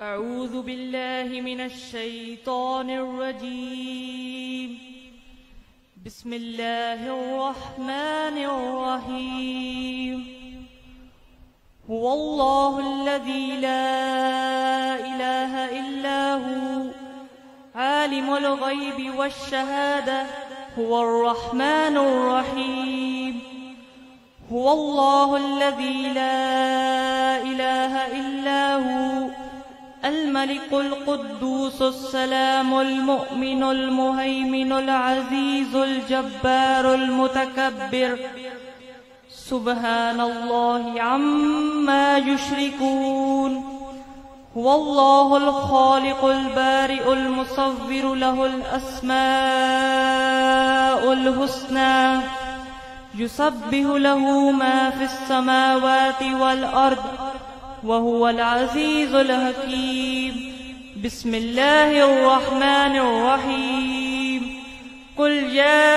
أعوذ بالله من الشيطان الرجيم. بسم الله الرحمن الرحيم. هو الله الذي لا إله إلا هو عالم الغيب والشهادة هو الرحمن الرحيم. هو الله الذي لا إله إلا هو الملك القدوس السلام المؤمن المهيمن العزيز الجبار المتكبر سبحان الله عما يشركون. هو الله الخالق البارئ المصور له الأسماء الحسنى يسبح له ما في السماوات والأرض وهو العزيز الحكيم. بسم الله الرحمن الرحيم. قل يا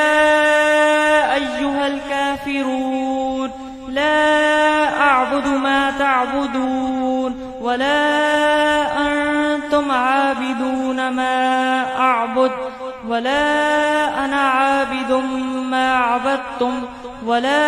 أيها الكافرون لا أعبد ما تعبدون ولا أنتم عابدون ما أعبد ولا أنا عابد ما عبدتم ولا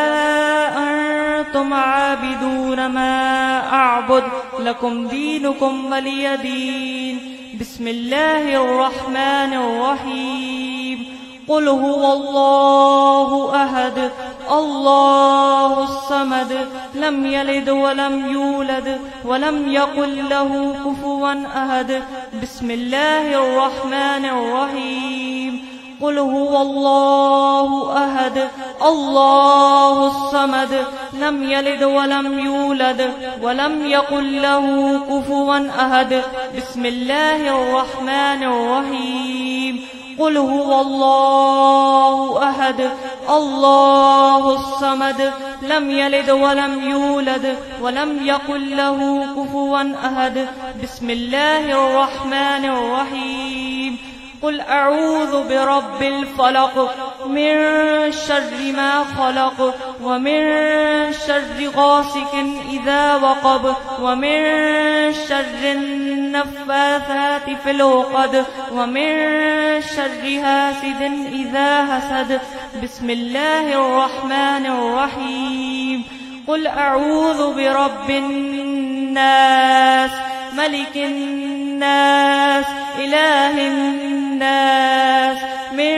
أنتم عابدون ما أعبد لكم دينكم ولي دين. بسم الله الرحمن الرحيم. قل هو الله أحد الله الصمد لم يلد ولم يولد ولم يكن له كفوا أحد. بسم الله الرحمن الرحيم. قل هو الله أحد الله الصمد لم يلد ولم يولد ولم يكن له كفوا أحد. بسم الله الرحمن الرحيم. قل هو الله أحد الله الصمد لم يلد ولم يولد ولم يكن له كفوا أحد. بسم الله الرحمن الرحيم. قل أعوذ برب الفلق من شر ما خلق ومن شر غاسق إذا وقب ومن شر النفاثات في العقد ومن شر حاسد إذا حسد. بسم الله الرحمن الرحيم. قل أعوذ برب الناس ملك الناس إله الناس من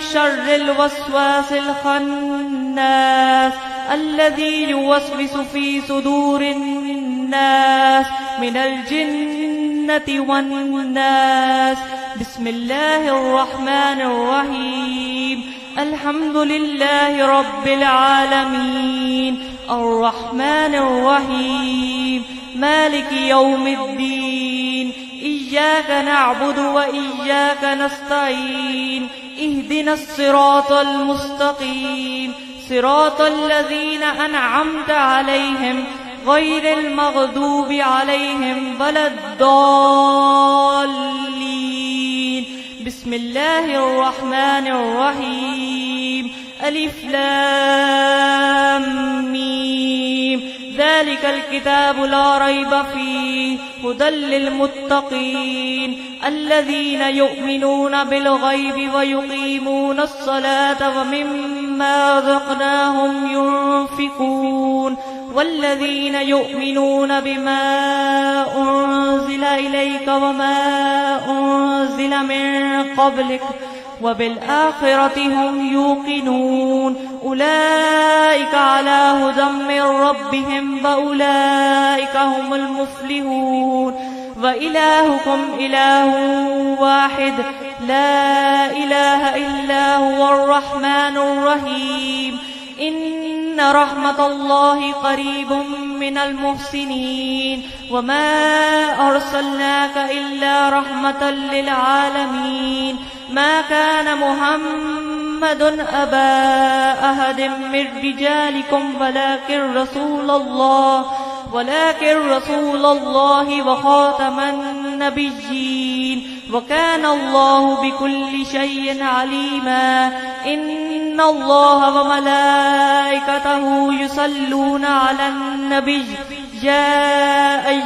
شر الوسواس الخناس الذي يوسوس في صدور الناس من الجنة والناس. بسم الله الرحمن الرحيم. الحمد لله رب العالمين الرحمن الرحيم مالك يوم الدين إياك نعبد وإياك نستعين اهدنا الصراط المستقيم صراط الذين أنعمت عليهم غير المغضوب عليهم ولا الضالين. بسم الله الرحمن الرحيم. ألف لام ميم ذلك الكتاب لا ريب فيه هدى للمتقين الذين يؤمنون بالغيب ويقيمون الصلاة ومما رزقناهم ينفقون والذين يؤمنون بما أنزل إليك وما أنزل من قبلك وبالآخرة هم يوقنون أولئك على هدى من ربهم وأولئك هم المفلحون. وإلهكم إله واحد لا إله إلا هو الرحمن الرحيم. إن رحمة الله قريب من المحسنين وما أرسلناك إلا رحمة للعالمين. ما كان محمد أبا أحد من رجالكم ولكن رسول الله وخاتم النبيين وكان الله بكل شيء عليما. إن الله وملائكته يصلون على النبي يا